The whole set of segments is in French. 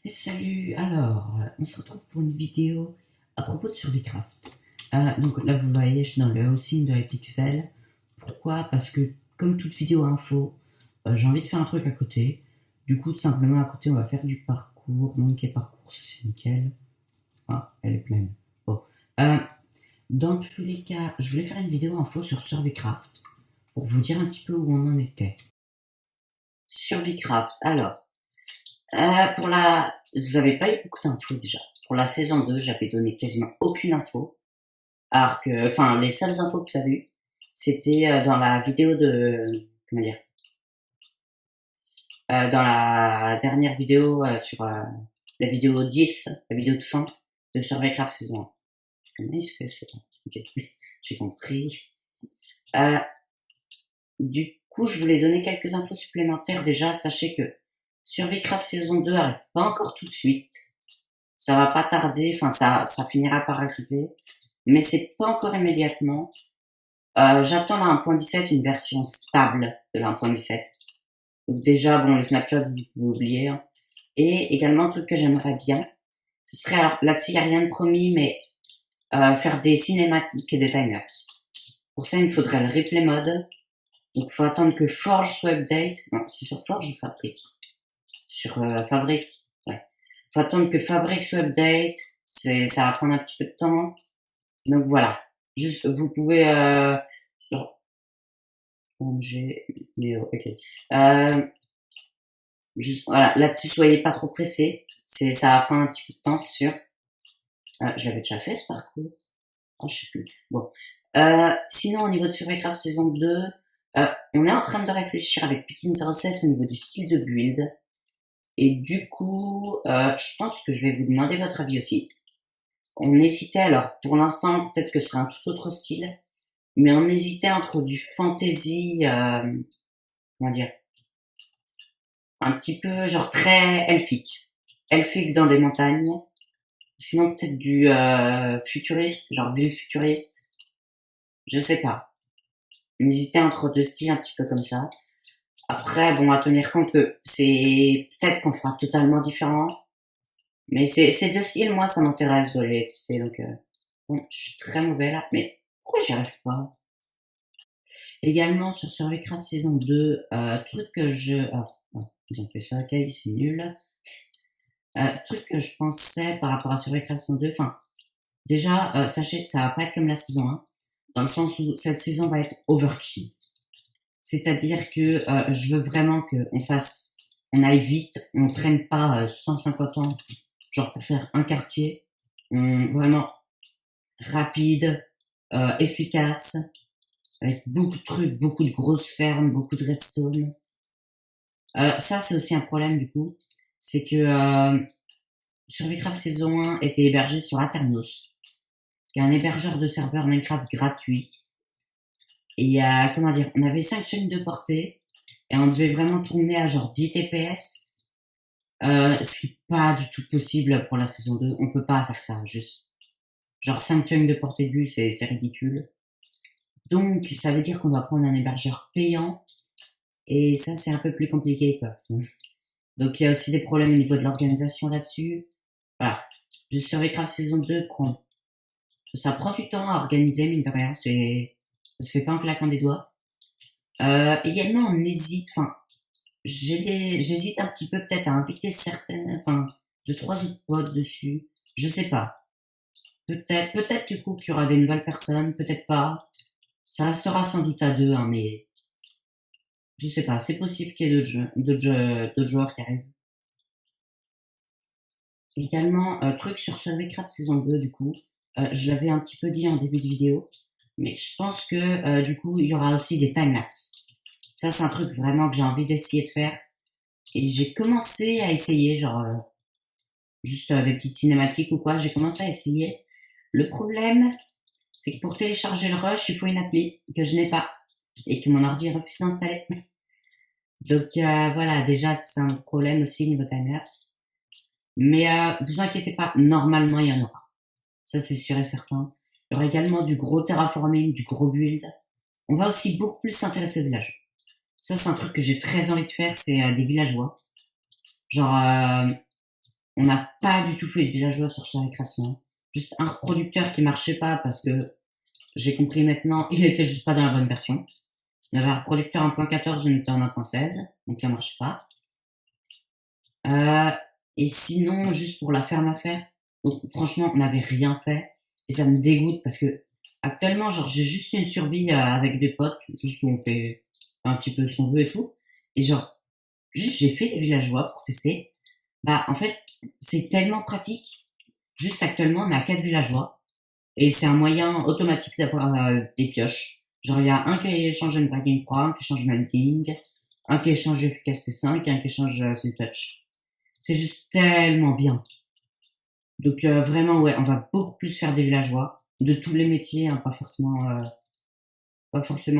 Et salut, alors, on se retrouve pour une vidéo à propos de Surveycraft. Donc là, vous voyez, je suis dans le hosting de Hypixel. Pourquoi? Parce que, comme toute vidéo info, j'ai envie de faire un truc à côté. Du coup, tout simplement, à côté, on va faire du parcours. Monkey parcours, ça c'est nickel. Ah, elle est pleine. Bon. Euh, dans tous les cas, je voulais faire une vidéo info sur Surveycraft pour vous dire un petit peu où on en était. Surveycraft, alors. Vous avez pas eu beaucoup d'infos déjà. Pour la saison 2, j'avais donné quasiment aucune info. Alors que, enfin, les seules infos que vous avez eues, c'était dans la vidéo de, comment dire, dans la dernière vidéo sur la vidéo 10, la vidéo de fin de Surveycraft saison 1. Comment il se fait ce temps? Ok, j'ai compris. Euh, du coup, je voulais donner quelques infos supplémentaires. Déjà, sachez que Surveycraft saison 2 arrive pas encore tout de suite. Ça va pas tarder, enfin ça finira par arriver, mais c'est pas encore immédiatement. J'attends la 1.17 une version stable de la 1.17. Donc déjà, bon, les snapshots, vous pouvez oublier. Hein. Et également, un truc que j'aimerais bien, ce serait, alors là-dessus, il n'y a rien de promis, mais faire des cinématiques et des timelapses. Pour ça, il me faudrait le replay mode. Donc, il faut attendre que Forge soit update. Non, c'est sur Forge ou Fabric? Sur Fabric, ouais. Faut attendre que Fabric soit update. Ça va prendre un petit peu de temps. Donc voilà. Juste, vous pouvez, j'ai, ok. Juste, voilà. Là-dessus, soyez pas trop pressés. Ça va prendre un petit peu de temps, c'est sûr. Je l'avais déjà fait, ce parcours. Oh, je sais plus. Bon. Sinon, au niveau de Surveycraft saison 2, on est en train de réfléchir avec Pikin07 au niveau du style de build. Et du coup, je pense que je vais vous demander votre avis aussi. On hésitait, alors, pour l'instant, peut-être que ce sera un tout autre style, mais on hésitait entre du fantasy, comment dire, un petit peu genre très elfique. Elfique dans des montagnes. Sinon peut-être du futuriste, genre ville futuriste. Je sais pas. On hésitait entre deux styles un petit peu comme ça. Après, bon, à tenir compte que c'est peut-être qu'on fera totalement différent. Mais ces deux styles, moi, ça m'intéresse de les tester. Donc, bon, je suis très mauvais là. Mais pourquoi j'y arrive pas? Également sur Surveycraft saison 2, truc que ils ont fait ça, ok, c'est nul. Truc que je pensais par rapport à Surveycraft saison 2, enfin, déjà, sachez que ça va pas être comme la saison 1, dans le sens où cette saison va être overkill. C'est-à-dire que je veux vraiment on aille vite, on traîne pas 150 ans, genre pour faire un quartier, vraiment rapide, efficace, avec beaucoup de trucs, beaucoup de grosses fermes, beaucoup de redstone. Ça, c'est aussi un problème du coup, c'est que Surveycraft saison 1 était hébergé sur Aternos, qui est un hébergeur de serveurs Minecraft gratuit. Et comment dire, on avait 5 chaînes de portée, et on devait vraiment tourner à genre 10 TPS, ce qui n'est pas du tout possible pour la saison 2. On peut pas faire ça, juste. Genre 5 chaînes de portée de vue, c'est ridicule. Donc, ça veut dire qu'on doit prendre un hébergeur payant, et ça, c'est un peu plus compliqué, quoi. Donc, il y a aussi des problèmes au niveau de l'organisation là-dessus. Voilà. Je Surveycraft saison 2 ça prend du temps à organiser, mine de rien, ça se fait pas en claquant des doigts. Également, on hésite, enfin, j'hésite un petit peu peut-être à inviter enfin, 2, 3 autres potes dessus. Je sais pas. Peut-être du coup qu'il y aura des nouvelles personnes, peut-être pas. Ça restera sans doute à deux, hein, mais je sais pas. C'est possible qu'il y ait d'autres joueurs qui arrivent. Également, truc sur Surveycraft saison 2, du coup. Je l'avais un petit peu dit en début de vidéo, mais je pense que du coup, il y aura aussi des timelapses. Ça, c'est un truc vraiment que j'ai envie d'essayer de faire. Et j'ai commencé à essayer, genre, juste des petites cinématiques ou quoi, j'ai commencé à essayer. Le problème, c'est que pour télécharger le Rush, il faut une appli que je n'ai pas et que mon ordi refuse d'installer. Donc voilà, déjà, c'est un problème aussi niveau timelapse. Mais vous inquiétez pas, normalement, il y en aura. Ça, c'est sûr et certain. Il y aura également du gros terraforming, du gros build. On va aussi beaucoup plus s'intéresser aux villages. Ça, c'est un truc que j'ai très envie de faire, c'est des villageois. Genre, on n'a pas du tout fait de villageois sur ce récréation. Juste un reproducteur qui marchait pas parce que j'ai compris maintenant, il était juste pas dans la bonne version. Il y avait un reproducteur 1.14, on était en 1.16, donc ça marchait pas. Et sinon, juste pour la ferme à faire, donc, franchement, on n'avait rien fait. Et ça me dégoûte parce que actuellement, genre, j'ai juste une survie avec des potes, juste où on fait un petit peu ce qu'on veut et tout. Et genre, juste j'ai fait des villageois pour tester. Bah, en fait, c'est tellement pratique. Juste actuellement, on a 4 villageois. Et c'est un moyen automatique d'avoir des pioches. Genre, il y a un qui échange une Breaking 3, un qui échange Mending, un qui échange Efficacité 5, et un qui échange Seal Touch. C'est juste tellement bien. Donc vraiment, ouais, on va beaucoup plus faire des villageois, de tous les métiers, hein, pas forcément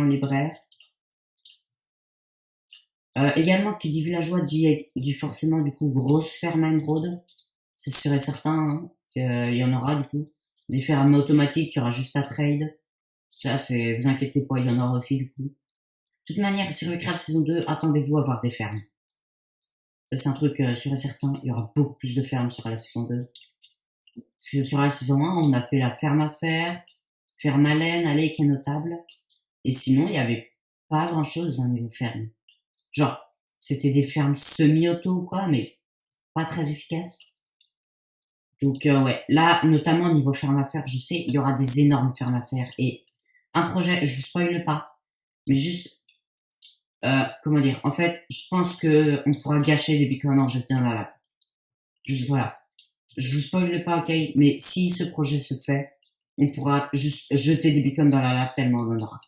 libraire. Également, qui dit villageois dit forcément du coup grosse ferme road. C'est sûr et certain hein, qu'il y en aura du coup. Des fermes automatiques, il y aura juste à trade. Ça, c'est, vous inquiétez pas, il y en aura aussi du coup. De toute manière, sur le Craft saison 2, attendez-vous à avoir des fermes. Ça, c'est un truc sûr et certain, il y aura beaucoup plus de fermes sur la saison 2. Parce que sur la saison 1, on a fait la ferme à fer, ferme à laine, allez, qui est notable. Et sinon, il y avait pas grand chose au niveau ferme. Genre, c'était des fermes semi-auto ou quoi, mais pas très efficaces. Donc ouais, là, notamment au niveau ferme à faire, je sais, il y aura des énormes fermes à faire. Et un projet, je vous spoile pas, mais juste, comment dire, en fait, je pense que on pourra gâcher des beacons en jetant dans la lave. Juste voilà. Je vous spoile pas, ok, mais si ce projet se fait, on pourra juste jeter des beacons dans la lave tellement on en aura.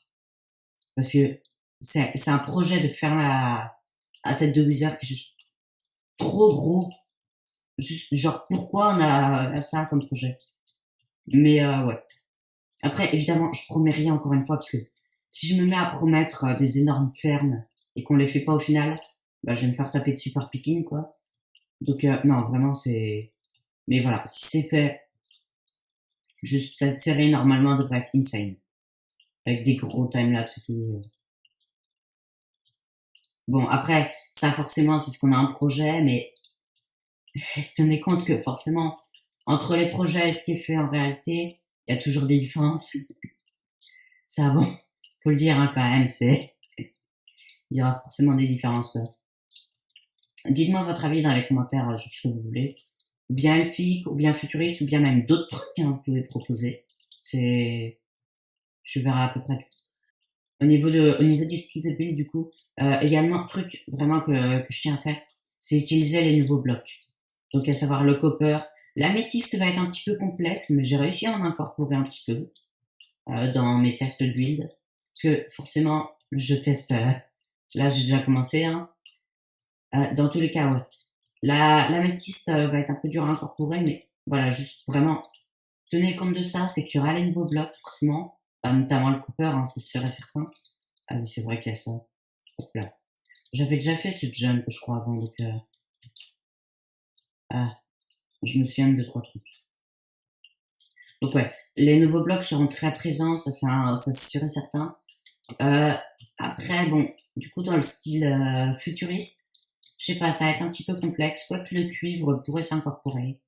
Parce que c'est un projet de ferme à tête de Wizard qui est juste trop gros. Juste, genre, pourquoi on a ça comme projet? Mais ouais. Après, évidemment, je promets rien encore une fois, parce que si je me mets à promettre des énormes fermes et qu'on les fait pas au final, bah, je vais me faire taper dessus par picking, quoi. Donc, non, vraiment, c'est... Mais voilà, si c'est fait, juste cette série, normalement, devrait être insane. Avec des gros timelapse et tout. Bon, après, ça, forcément, c'est ce qu'on a en projet, mais tenez compte que, forcément, entre les projets et ce qui est fait en réalité, il y a toujours des différences. Ça, bon, faut le dire, hein, quand même, il y aura forcément des différences, là. Dites-moi votre avis dans les commentaires, ce que vous voulez. Ou bien elfique, ou bien futuriste, ou bien même d'autres trucs, hein, vous pouvez proposer. Je verrai à peu près tout. Au niveau du style de build, du coup, également, truc vraiment que je tiens à faire, c'est utiliser les nouveaux blocs. Donc, à savoir le copper. L'améthyste va être un petit peu complexe, mais j'ai réussi à en incorporer un petit peu, dans mes tests de build. Parce que, forcément, je teste, là, j'ai déjà commencé, hein. Dans tous les cas, ouais. L'améthyste va être un peu dur à incorporer, mais voilà, juste vraiment, tenez compte de ça, c'est qu'il y aura les nouveaux blocs, forcément, notamment le Cooper, hein, c'est sûr et certain. Ah oui, c'est vrai qu'il y a ça. Hop là. J'avais déjà fait ce jump, je crois, avant, donc ah, je me souviens de 2, 3 trucs. Donc ouais, les nouveaux blocs seront très présents, ça c'est sûr et certain. Euh, Après, bon, du coup, dans le style futuriste, je sais pas, ça va être un petit peu complexe, quoique le cuivre pourrait s'incorporer.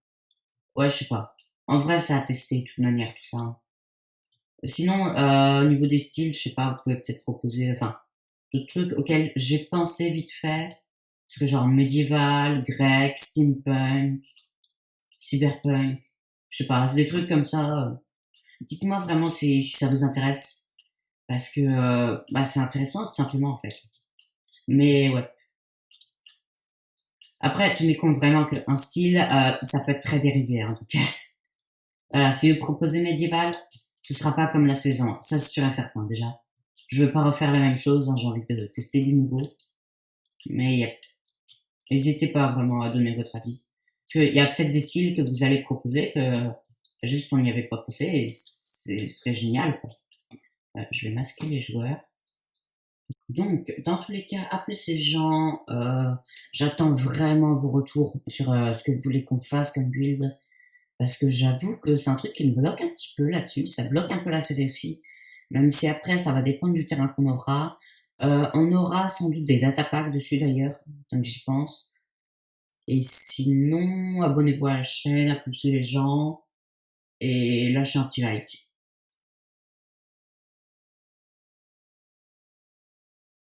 Ouais, je sais pas. En vrai, ça a testé de toute manière, tout ça, hein. Sinon, au niveau des styles, je sais pas, vous pouvez peut-être proposer, enfin, d'autres trucs auxquels j'ai pensé vite fait. Parce que genre médiéval, grec, steampunk, cyberpunk, je sais pas, c'est des trucs comme ça. Dites-moi vraiment si ça vous intéresse. Parce que, bah, c'est intéressant, tout simplement, en fait. Mais ouais. Après, tenez compte vraiment qu'un style, ça peut être très dérivé, hein, donc. Voilà, si vous proposez médiéval, ce sera pas comme la saison. Ça, c'est sûr et certain, déjà. Je veux pas refaire la même chose, hein, j'ai envie de tester du nouveau. Mais yep. N'hésitez pas vraiment à donner votre avis. Parce qu'il y a peut-être des styles que vous allez proposer que juste on n'y avait pas pensé et ce serait génial, quoi. Je vais masquer les joueurs. Donc, dans tous les cas, appelez ces gens. J'attends vraiment vos retours sur ce que vous voulez qu'on fasse comme build. Parce que j'avoue que c'est un truc qui me bloque un petit peu là-dessus. Ça bloque un peu la série aussi. Même si après, ça va dépendre du terrain qu'on aura. On aura sans doute des data packs dessus d'ailleurs, tant que j'y pense. Et sinon, abonnez-vous à la chaîne, applaudissez les gens et lâchez un petit like.